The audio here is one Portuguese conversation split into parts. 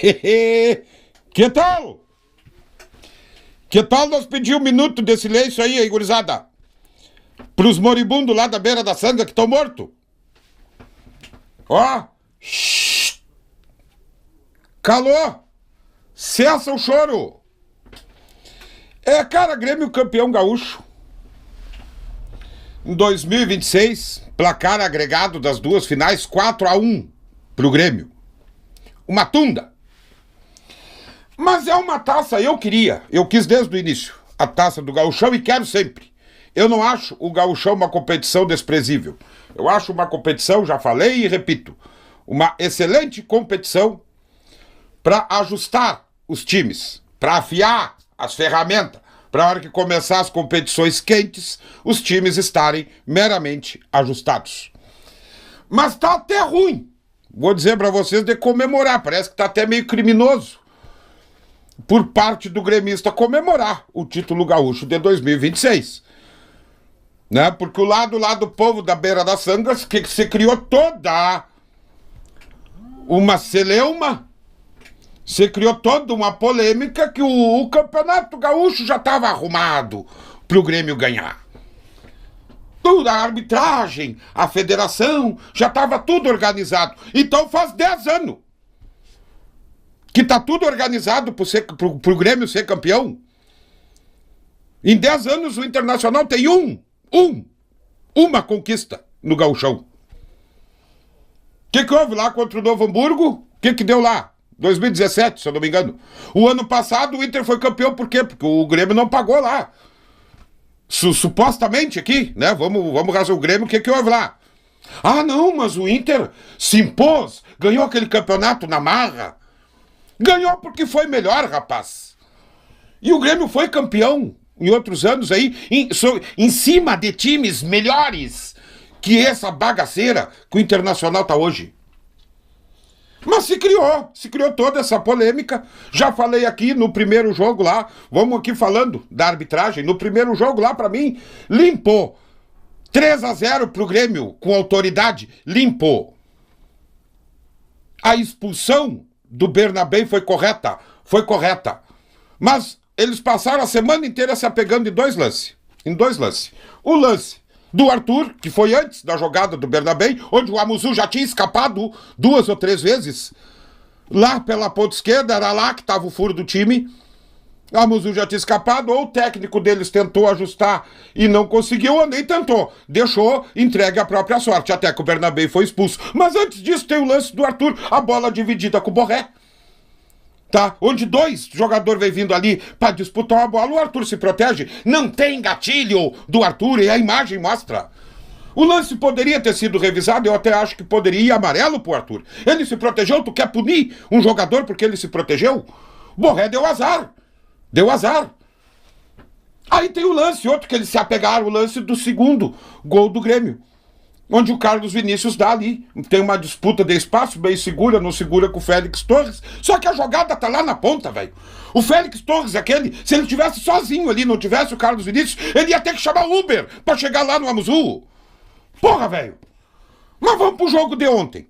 Que tal? Que tal nós pedir um minuto de silêncio aí, gurizada? Pros moribundos lá da beira da sanga que estão mortos. Ó. Calou. Cessa o choro. Cara, Grêmio campeão gaúcho. Em 2026, placar agregado das duas finais, 4-1 pro Grêmio. Uma tunda. Mas é uma taça, eu quis desde o início, a taça do Gauchão e quero sempre. Eu não acho o Gauchão uma competição desprezível. Eu acho uma competição, já falei e repito, uma excelente competição para ajustar os times, para afiar as ferramentas, para a hora que começar as competições quentes, os times estarem meramente ajustados. Mas tá até ruim, vou dizer para vocês, de comemorar, parece que tá até meio criminoso por parte do gremista comemorar o título gaúcho de 2026. Né? Porque o lado lá do povo da beira das sangas, que se criou toda uma celeuma, se criou toda uma polêmica que o campeonato gaúcho já estava arrumado para o Grêmio ganhar. Toda a arbitragem, a federação, já estava tudo organizado. Então faz 10 anos que está tudo organizado para o Grêmio ser campeão. Em 10 anos o Internacional tem uma conquista no Gauchão. O que houve lá contra o Novo Hamburgo? O que deu lá? 2017, se eu não me engano. O ano passado o Inter foi campeão, por quê? Porque o Grêmio não pagou lá. Supostamente aqui, né? Vamos rasgar o Grêmio, o que houve lá? Ah, não, mas o Inter se impôs, ganhou aquele campeonato na marra. Ganhou porque foi melhor, rapaz. E o Grêmio foi campeão em outros anos aí, em cima de times melhores que essa bagaceira que o Internacional tá hoje. Mas se criou toda essa polêmica. Já falei aqui no primeiro jogo lá, vamos aqui falando da arbitragem, no primeiro jogo lá, pra mim, limpou. 3-0 pro Grêmio, com autoridade, limpou. A expulsão do Bernabé foi correta. Mas eles passaram a semana inteira se apegando em dois lances. O lance do Arthur, que foi antes da jogada do Bernabé, onde o Amuzu já tinha escapado 2 ou 3 vezes. Lá pela ponta esquerda, era lá que estava o furo do time. O Amuzu já tinha escapado, ou o técnico deles tentou ajustar e não conseguiu, ou nem tentou. Deixou, entregue à própria sorte, até que o Bernabé foi expulso. Mas antes disso tem o lance do Arthur, a bola dividida com o Borré. Tá? Onde 2 jogadores vêm vindo ali para disputar uma bola, o Arthur se protege, não tem gatilho do Arthur e a imagem mostra. O lance poderia ter sido revisado, eu até acho que poderia ir amarelo pro Arthur. Ele se protegeu, tu quer punir um jogador porque ele se protegeu? Borré deu azar. Aí tem o lance, outro que eles se apegaram, o lance do segundo gol do Grêmio. Onde o Carlos Vinícius dá ali. Tem uma disputa de espaço, bem segura, não segura com o Félix Torres. Só que a jogada tá lá na ponta, velho. O Félix Torres, aquele, se ele estivesse sozinho ali, não tivesse o Carlos Vinícius, ele ia ter que chamar Uber pra chegar lá no Amuzu. Porra, velho. Mas vamos pro jogo de ontem.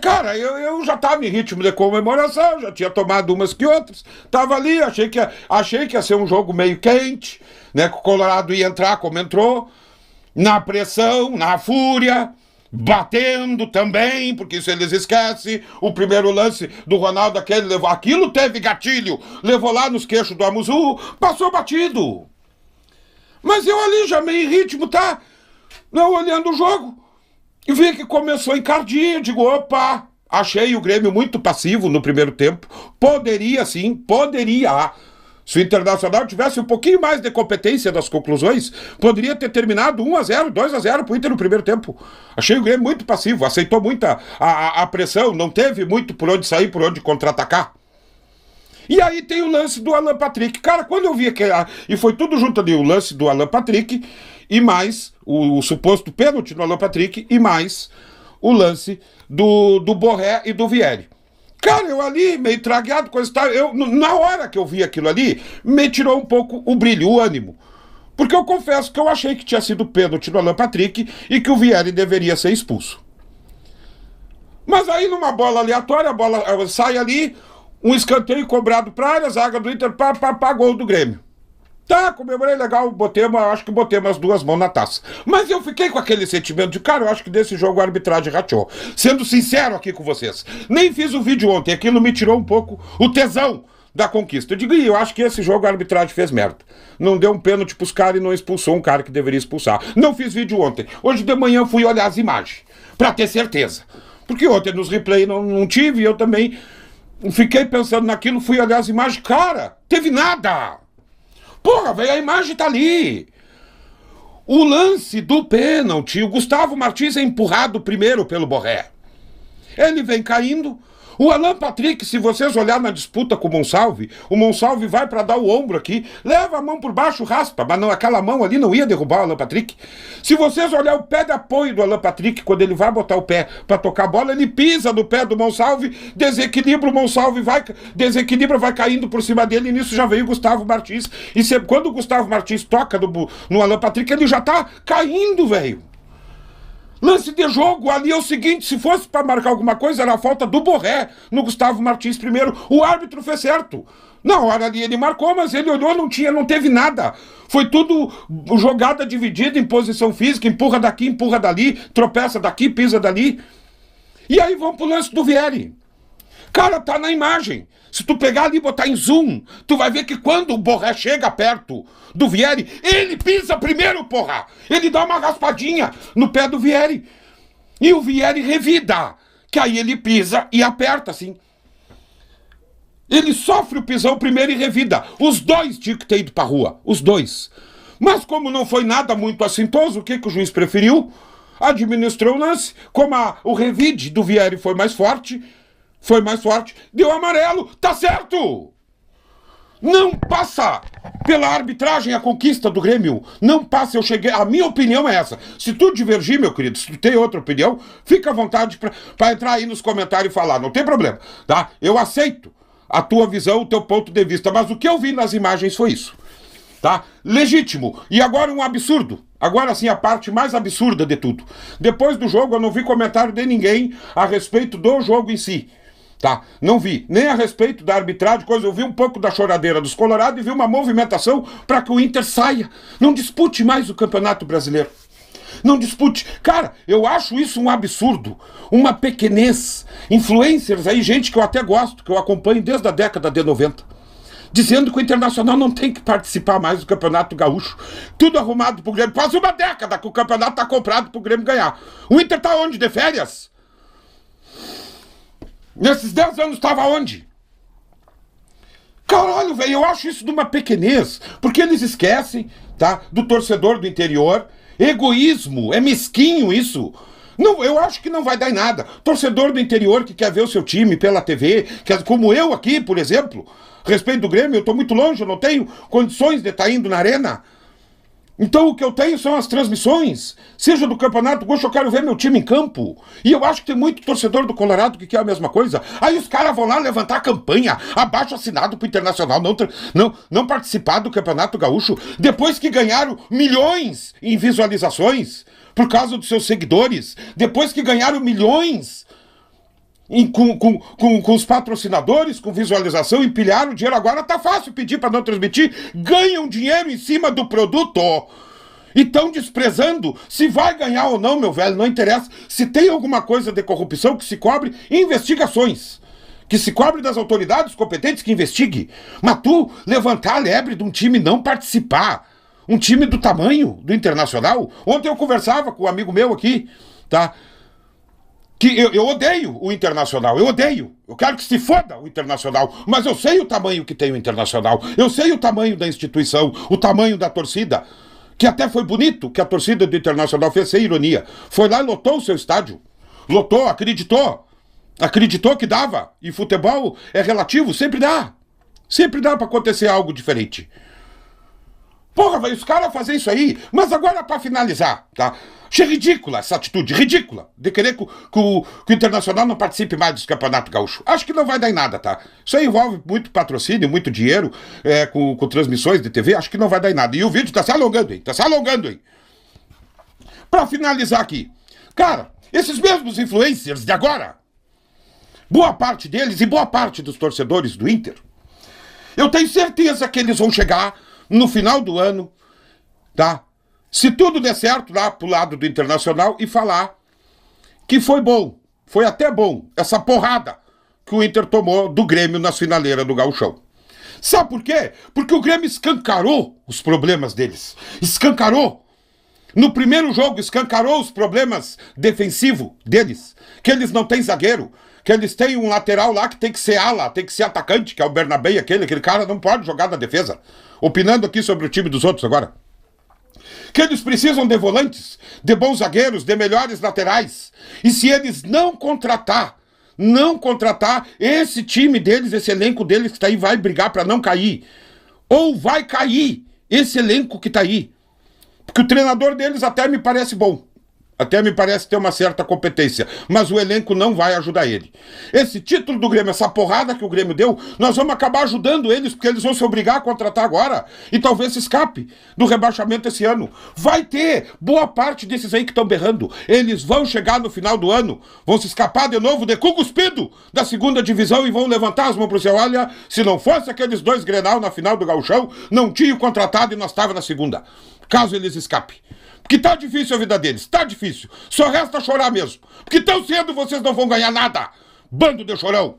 Cara, eu já tava em ritmo de comemoração, já tinha tomado umas que outras. Tava ali, achei que ia ser um jogo meio quente, né? Que o Colorado ia entrar como entrou. Na pressão, na fúria, batendo também, porque isso eles esquecem. O primeiro lance do Ronaldo, aquilo teve gatilho, levou lá nos queixos do Amuzu, passou batido. Mas eu ali já meio em ritmo, tá? Não, olhando o jogo, e vi que começou encardia, digo, opa, achei o Grêmio muito passivo no primeiro tempo. Poderia. Se o Internacional tivesse um pouquinho mais de competência das conclusões, poderia ter terminado 1-0, 2-0 pro Inter no primeiro tempo. Achei o Grêmio muito passivo, aceitou muito a pressão, não teve muito por onde sair, por onde contra-atacar. E aí tem o lance do Alan Patrick. Cara, quando eu vi e foi tudo junto ali, o lance do Alan Patrick, e mais o suposto pênalti do Alan Patrick, e mais o lance do Borré e do Vieri. Cara, eu ali, meio tragueado, coisa e tal, na hora que eu vi aquilo ali, me tirou um pouco o brilho, o ânimo. Porque eu confesso que eu achei que tinha sido pênalti no Alan Patrick e que o Vieri deveria ser expulso. Mas aí numa bola aleatória, a bola sai ali, um escanteio cobrado pra área, zaga do Inter, gol do Grêmio. Tá, comemorei legal, acho que botei umas duas mãos na taça. Mas eu fiquei com aquele sentimento de, cara, eu acho que desse jogo a arbitragem rateou. Sendo sincero aqui com vocês, nem fiz o vídeo ontem, aquilo me tirou um pouco o tesão da conquista. Eu digo, eu acho que esse jogo a arbitragem fez merda. Não deu um pênalti pros caras e não expulsou um cara que deveria expulsar. Não fiz vídeo ontem. Hoje de manhã fui olhar as imagens, pra ter certeza. Porque ontem nos replay não tive, eu também fiquei pensando naquilo, fui olhar as imagens, cara, teve nada. Porra, velho, a imagem tá ali. O lance do pênalti, o Gustavo Martins é empurrado primeiro pelo Borré. Ele vem caindo. O Alan Patrick, se vocês olharem na disputa com o Monsalve vai pra dar o ombro aqui, leva a mão por baixo, raspa, mas não, aquela mão ali não ia derrubar o Alan Patrick. Se vocês olharem o pé de apoio do Alan Patrick, quando ele vai botar o pé pra tocar a bola, ele pisa no pé do Monsalve, desequilibra, o Monsalve vai caindo por cima dele, e nisso já veio o Gustavo Martins. E quando o Gustavo Martins toca no Alan Patrick, ele já tá caindo, velho. Lance de jogo, ali é o seguinte, se fosse para marcar alguma coisa, era a falta do Borré no Gustavo Martins primeiro. O árbitro fez certo. Na hora ali ele marcou, mas ele olhou, não teve nada. Foi tudo jogada dividida em posição física, empurra daqui, empurra dali, tropeça daqui, pisa dali. E aí vamos pro lance do Vieri. Cara, tá na imagem. Se tu pegar ali e botar em zoom, tu vai ver que quando o Borré chega perto do Vieri, ele pisa primeiro, porra! Ele dá uma raspadinha no pé do Vieri. E o Vieri revida, que aí ele pisa e aperta, assim. Ele sofre o pisão primeiro e revida. Os dois tinham que ter ido pra rua, os dois. Mas como não foi nada muito assintoso, o que o juiz preferiu? Administrou o lance, como o revide do Vieri foi mais forte, deu amarelo, tá certo! Não passa pela arbitragem a conquista do Grêmio, não passa, a minha opinião é essa. Se tu divergir, meu querido, se tu tem outra opinião, fica à vontade pra entrar aí nos comentários e falar, não tem problema, tá? Eu aceito a tua visão, o teu ponto de vista, mas o que eu vi nas imagens foi isso, tá? Legítimo. E agora um absurdo. Agora sim, a parte mais absurda de tudo. Depois do jogo, eu não vi comentário de ninguém a respeito do jogo em si. Tá, não vi, nem a respeito da arbitragem, coisa, eu vi um pouco da choradeira dos Colorados e vi uma movimentação para que o Inter saia, não dispute mais o Campeonato Brasileiro, não dispute. Cara, eu acho isso um absurdo, uma pequenez, influencers aí, gente que eu até gosto, que eu acompanho desde a década de 90, dizendo que o Internacional não tem que participar mais do Campeonato Gaúcho, tudo arrumado pro Grêmio, quase uma década que o campeonato tá comprado pro Grêmio ganhar. O Inter tá onde, de férias? Nesses 10 anos estava onde? Caralho, velho, eu acho isso de uma pequenez, porque eles esquecem, tá, do torcedor do interior. Egoísmo, é mesquinho isso. Não, eu acho que não vai dar em nada. Torcedor do interior que quer ver o seu time pela TV, como eu aqui, por exemplo, a respeito do Grêmio, eu tô muito longe, eu não tenho condições de estar indo na arena. Então o que eu tenho são as transmissões, seja do Campeonato Gaúcho, eu quero ver meu time em campo. E eu acho que tem muito torcedor do Colorado que quer a mesma coisa. Aí os caras vão lá levantar a campanha, abaixo assinado pro Internacional não participar do Campeonato Gaúcho, depois que ganharam milhões em visualizações por causa dos seus seguidores, depois que ganharam milhões com os patrocinadores, com visualização, empilharam dinheiro. Agora tá fácil pedir para não transmitir, ganham dinheiro em cima do produto e estão desprezando se vai ganhar ou não, meu velho, não interessa. Se tem alguma coisa de corrupção, que se cobre investigações, que se cobre das autoridades competentes, que investigue. Mas tu levantar a lebre de um time não participar, um time do tamanho do Internacional. Ontem eu conversava com um amigo meu aqui, tá, que eu odeio o Internacional, eu quero que se foda o Internacional, mas eu sei o tamanho que tem o Internacional, eu sei o tamanho da instituição, o tamanho da torcida, que até foi bonito que a torcida do Internacional fez, sem ironia, foi lá e lotou o seu estádio, lotou, acreditou que dava, e futebol é relativo, sempre dá pra acontecer algo diferente. Porra, velho, os caras fazem isso aí, mas agora pra finalizar, tá? Achei ridícula essa atitude, ridícula, de querer que o Internacional não participe mais do Campeonato Gaúcho. Acho que não vai dar em nada, tá? Isso aí envolve muito patrocínio, muito dinheiro, com transmissões de TV, acho que não vai dar em nada. E o vídeo tá se alongando, hein? Pra finalizar aqui, cara, esses mesmos influencers de agora, boa parte deles e boa parte dos torcedores do Inter, eu tenho certeza que eles vão chegar no final do ano, tá? Se tudo der certo, lá pro lado do Internacional e falar que foi bom, foi até bom, essa porrada que o Inter tomou do Grêmio nas finaleiras do Gauchão. Sabe por quê? Porque o Grêmio escancarou os problemas deles. Escancarou. No primeiro jogo, escancarou os problemas defensivos deles. Que eles não têm zagueiro. Que eles têm um lateral lá que tem que ser ala, tem que ser atacante, que é o Bernabé, aquele cara não pode jogar na defesa. Opinando aqui sobre o time dos outros agora. Que eles precisam de volantes, de bons zagueiros, de melhores laterais. E se eles não contratar esse time deles, esse elenco deles que está aí vai brigar para não cair. Ou vai cair esse elenco que está aí. Porque o treinador deles até me parece bom. Até me parece ter uma certa competência. Mas o elenco não vai ajudar ele. Esse título do Grêmio, essa porrada que o Grêmio deu, nós vamos acabar ajudando eles, porque eles vão se obrigar a contratar agora. E talvez se escape do rebaixamento esse ano. Vai ter boa parte desses aí que estão berrando. Eles vão chegar no final do ano, vão se escapar de novo de cu cuspido da segunda divisão e vão levantar as mãos pro céu. Olha, se não fosse aqueles 2 Grenal na final do Gauchão, não tinha contratado e nós estávamos na segunda. Caso eles escapem. Porque tá difícil a vida deles, tá difícil. Só resta chorar mesmo. Porque tão cedo vocês não vão ganhar nada. Bando de chorão.